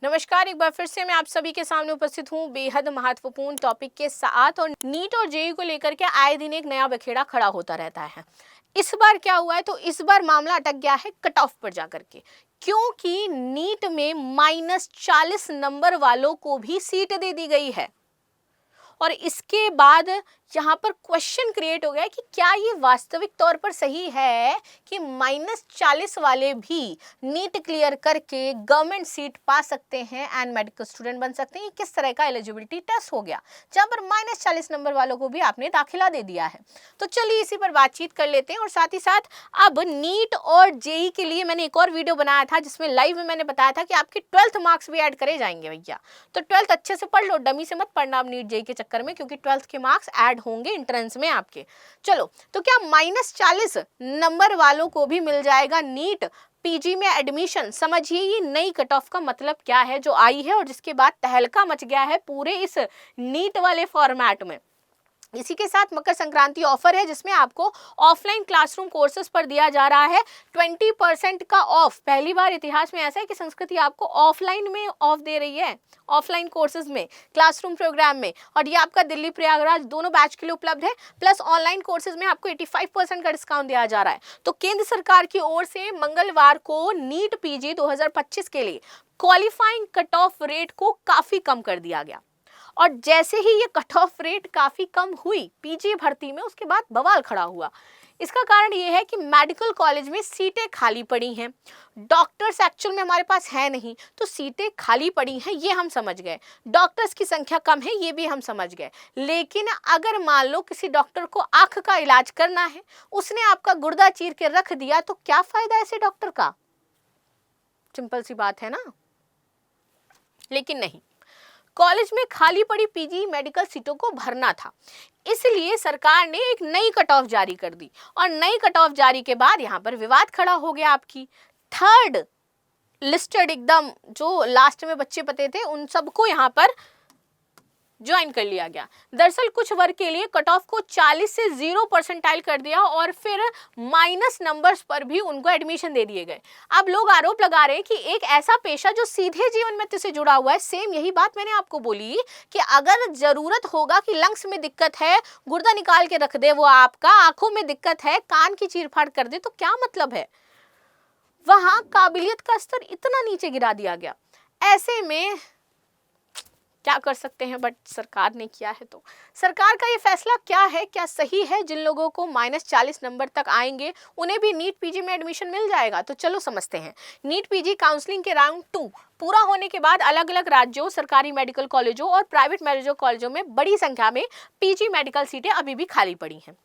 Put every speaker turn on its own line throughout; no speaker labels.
नमस्कार, एक बार फिर से मैं आप सभी के सामने उपस्थित हूँ बेहद महत्वपूर्ण टॉपिक के साथ। और नीट और जेईई को लेकर के आए दिन एक नया बखेड़ा खड़ा होता रहता है। इस बार क्या हुआ है, तो इस बार मामला अटक गया है कट ऑफ पर जाकर के, क्योंकि नीट में -40 नंबर वालों को भी सीट दे दी गई है। और इसके बाद यहाँ पर क्वेश्चन क्रिएट हो गया कि क्या ये वास्तविक तौर पर सही है कि -40 वाले भी नीट क्लियर करके गवर्नमेंट सीट पा सकते हैं एंड मेडिकल स्टूडेंट बन सकते हैं। ये किस तरह का एलिजिबिलिटी टेस्ट हो गया जहाँ पर -40 नंबर वालों को भी आपने दाखिला दे दिया है। तो चलिए इसी पर बातचीत कर लेते हैं। और साथ ही साथ अब नीट और जेईई के लिए मैंने एक और वीडियो बनाया था जिसमें लाइव में मैंने बताया था कि आपके 12th मार्क्स भी ऐड करे जाएंगे भैया। तो 12th अच्छे से पढ़ लो, डमी से मत पढ़ना अब नीट जेईई के चक्कर में, क्योंकि 12th के मार्क्स ऐड होंगे एंट्रेंस में आपके। चलो, तो क्या -40 नंबर वालों को भी मिल जाएगा नीट पीजी में एडमिशन? समझिए ये नई कट ऑफ का मतलब क्या है जो आई है और जिसके बाद तहलका मच गया है पूरे इस नीट वाले फॉर्मेट में। इसी के साथ मकर संक्रांति ऑफर है जिसमें आपको ऑफलाइन क्लासरूम कोर्सेज पर दिया जा रहा है 20% का ऑफ। पहली बार इतिहास में ऐसा है कि संस्कृति आपको ऑफलाइन में ऑफ दे रही है, ऑफलाइन कोर्सेज में, क्लासरूम प्रोग्राम में। और ये आपका दिल्ली प्रयागराज दोनों बैच के लिए उपलब्ध है। प्लस ऑनलाइन कोर्सेज में आपको 85% का डिस्काउंट दिया जा रहा है। तो केंद्र सरकार की ओर से मंगलवार को नीट पीजी 2025 के लिए क्वालिफाइंग कट ऑफ रेट को काफी कम कर दिया गया। और जैसे ही ये कट ऑफ रेट काफी कम हुई पीजी भर्ती में, उसके बाद बवाल खड़ा हुआ। इसका कारण ये है कि मेडिकल कॉलेज में सीटें खाली पड़ी हैं, डॉक्टर्स एक्चुअल में हमारे पास है नहीं, तो सीटें खाली पड़ी हैं ये हम समझ गए, डॉक्टर्स की संख्या कम है ये भी हम समझ गए। लेकिन अगर मान लो किसी डॉक्टर को आंख का इलाज करना है, उसने आपका गुर्दा चीर के रख दिया, तो क्या फायदा ऐसे डॉक्टर का? सिंपल सी बात है ना। लेकिन नहीं, कॉलेज में खाली पड़ी पीजी मेडिकल सीटों को भरना था, इसलिए सरकार ने एक नई कट ऑफ जारी कर दी। और नई कट ऑफ जारी के बाद यहाँ पर विवाद खड़ा हो गया। आपकी थर्ड लिस्टेड एकदम जो लास्ट में बच्चे पते थे उन सबको यहाँ पर ज्वाइन कर लिया गया। दरअसल कुछ वर्ग के लिए कट ऑफ को 40 से 0 परसेंटाइल कर दिया और फिर माइनस नंबर्स पर भी उनको एडमिशन दे दिए गए। अब लोग आरोप लगा रहे हैं कि एक ऐसा पेशा जो सीधे जीवन में से जुड़ा हुआ है, सेम यही बात मैंने आपको बोली कि अगर जरूरत होगा कि लंग्स में दिक्कत है, गुर्दा निकाल के रख दे वो आपका, आंखों में दिक्कत है, कान की चीरफाड़ कर दे, तो क्या मतलब है? वहां काबिलियत का स्तर इतना नीचे गिरा दिया गया। ऐसे में क्या कर सकते हैं, बट सरकार ने किया है। तो सरकार का ये फैसला क्या है, क्या सही है? जिन लोगों को -40 नंबर तक आएंगे उन्हें भी नीट पीजी में एडमिशन मिल जाएगा। तो चलो समझते हैं। नीट पीजी काउंसलिंग के राउंड 2 पूरा होने के बाद अलग अलग राज्यों, सरकारी मेडिकल कॉलेजों और प्राइवेट मेडिकल कॉलेजों में बड़ी संख्या में पीजी मेडिकल सीटें अभी भी खाली पड़ी हैं।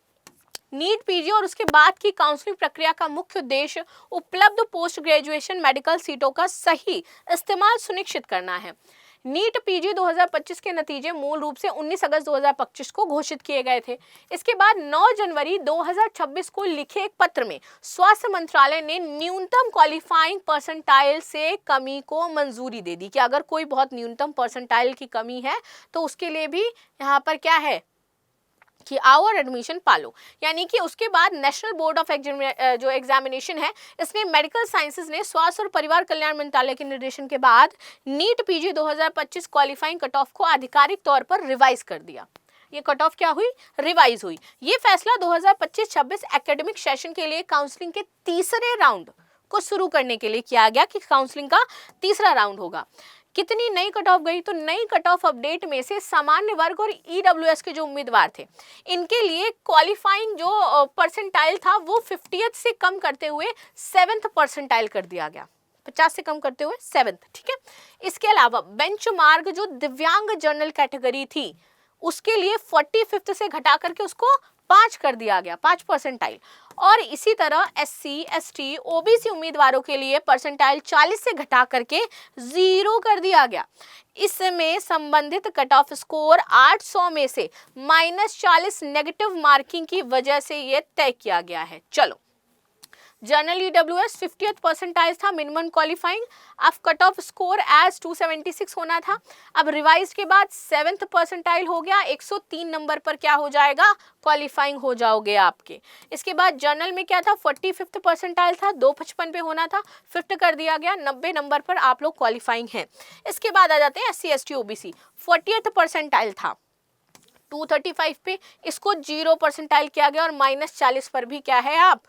नीट पीजी और उसके बाद की काउंसलिंग प्रक्रिया का मुख्य उद्देश्य उपलब्ध पोस्ट ग्रेजुएशन मेडिकल सीटों का सही इस्तेमाल सुनिश्चित करना है। नीट पीजी 2025 के नतीजे मूल रूप से 19 अगस्त 2025 को घोषित किए गए थे। इसके बाद 9 जनवरी 2026 को लिखे एक पत्र में स्वास्थ्य मंत्रालय ने न्यूनतम क्वालिफाइंग परसेंटाइल से कमी को मंजूरी दे दी कि अगर कोई बहुत न्यूनतम परसेंटाइल की कमी है तो उसके लिए भी यहाँ पर क्या है कि आओ और एडमिशन पालो। यानी कि उसके बाद नेशनल बोर्ड ऑफ जो एग्जामिनेशन है, इसने मेडिकल साइंसेज ने स्वास्थ्य और परिवार कल्याण मंत्रालय के निर्देशन के बाद NEET PG 2025 qualifying cut off को आधिकारिक तौर पर रिवाइज कर दिया। ये कट ऑफ क्या हुई? रिवाइज हुई। ये फैसला 2025-26 एकेडमिक सेशन के लिए काउंसलिंग के तीसरे राउंड को शुरू करने के लिए किया गया कि काउंसलिंग का तीसरा राउंड होगा। कितनी नई कट ऑफ गई? तो नई कट ऑफ अपडेट में से सामान्य वर्ग और ईडब्ल्यूएस के जो उम्मीदवार थे, इनके लिए क्वालिफाइंग जो परसेंटाइल था वो 50th से कम करते हुए 7th परसेंटाइल कर दिया गया, 50 से कम करते हुए 7th। ठीक है। इसके अलावा बेंचमार्क जो दिव्यांग जनरल कैटेगरी थी उसके लिए 45th से घटा करके उसको 5 कर दिया गया, 5 परसेंटाइल। और इसी तरह एससी, एसटी, ओबीसी उम्मीदवारों के लिए परसेंटाइल 40 से घटा करके 0 कर दिया गया। इसमें संबंधित कट ऑफ स्कोर 800 में से -40 नेगेटिव मार्किंग की वजह से यह तय किया गया है। चलो, जनरल ईडब्ल्यूएस 50th परसेंटाइल था मिनिमम क्वालिफाइंग, अब कट ऑफ स्कोर एज 276 होना था। अब रिवाइज के बाद 7th परसेंटाइल हो गया, 103 नंबर पर क्या हो जाएगा, क्वालिफाइंग हो जाओगे आपके। इसके बाद जनरल में क्या था, 45th परसेंटाइल था, 255 पे होना था, 5th कर दिया गया, 90 नंबर पर आप लोग क्वालिफाइंग हैं। इसके बाद आ जाते हैं SC ST OBC, 40th percentile था 235 पे, इसको 0 परसेंटाइल किया गया और -40 पर भी क्या है आप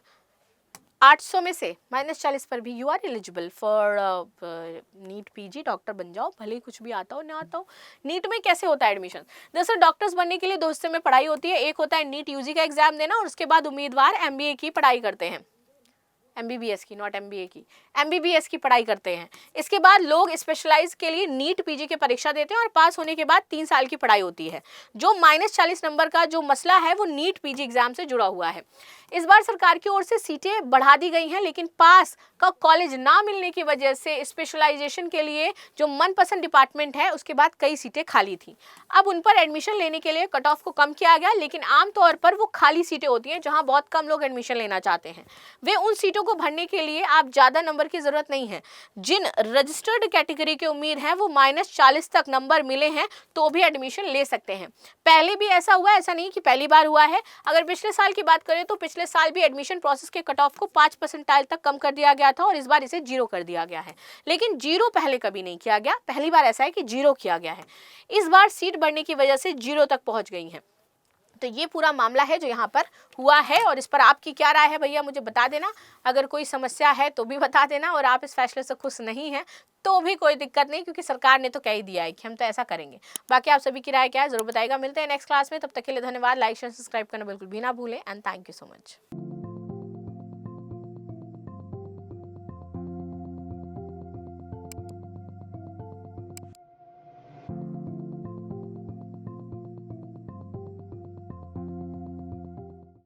800 में से -40 पर भी you are eligible for NEET PG, doctor बन जाओ, भले ही कुछ भी आता हो ना आता हो। नीट में कैसे होता है एडमिशन, दरअसल डॉक्टर्स बनने के लिए दो हिस्से में पढ़ाई होती है, एक होता है नीट UG का एग्जाम देना और उसके बाद उम्मीदवार MBA की पढ़ाई करते हैं, MBBS की, नॉट MBA की, MBBS की पढ़ाई करते हैं। इसके बाद लोग स्पेशलाइज के लिए नीट PG की परीक्षा देते हैं और पास होने के बाद 3 साल की पढ़ाई होती है। जो -40 नंबर का जो मसला है वो नीट PG एग्जाम से जुड़ा हुआ है। इस बार सरकार की ओर से सीटें बढ़ा दी गई हैं, लेकिन पास का कॉलेज ना मिलने की वजह से स्पेशलाइजेशन के लिए जो मनपसंद डिपार्टमेंट है उसके बाद कई सीटें खाली थी। अब उन पर एडमिशन लेने के लिए कट ऑफ को कम किया गया, लेकिन आमतौर पर वो खाली सीटें होती हैं जहां बहुत कम लोग एडमिशन लेना चाहते हैं। वे उन सीटों को भरने के लिए आप ज़्यादा नंबर की ज़रूरत नहीं है। जिन रजिस्टर्ड कैटेगरी के उम्मीद हैं वो -40 तक नंबर मिले हैं तो भी एडमिशन ले सकते हैं। पहले भी ऐसा हुआ, ऐसा नहीं कि पहली बार हुआ है। अगर पिछले साल की बात करें तो पिछले साल भी एडमिशन प्रोसेस के कट ऑफ को 5 परसेंटाइल तक कम कर दिया गया था और इस बार इसे 0 कर दिया गया है। लेकिन 0 पहले कभी नहीं किया गया, पहली बार ऐसा है कि 0 किया गया है। इस बार सीट बढ़ने की वजह से 0 तक पहुंच गई है। तो ये पूरा मामला है जो यहाँ पर हुआ है और इस पर आपकी क्या राय है भैया मुझे बता देना। अगर कोई समस्या है तो भी बता देना और आप इस फैसले से खुश नहीं हैं तो भी कोई दिक्कत नहीं, क्योंकि सरकार ने तो कह ही दिया है कि हम तो ऐसा करेंगे। बाकी आप सभी की राय क्या है जरूर बताइएगा। मिलते हैं नेक्स्ट क्लास में, तब तक के लिए धन्यवाद। लाइक शेयर सब्सक्राइब करना बिल्कुल भी ना भूलें and thank you so much.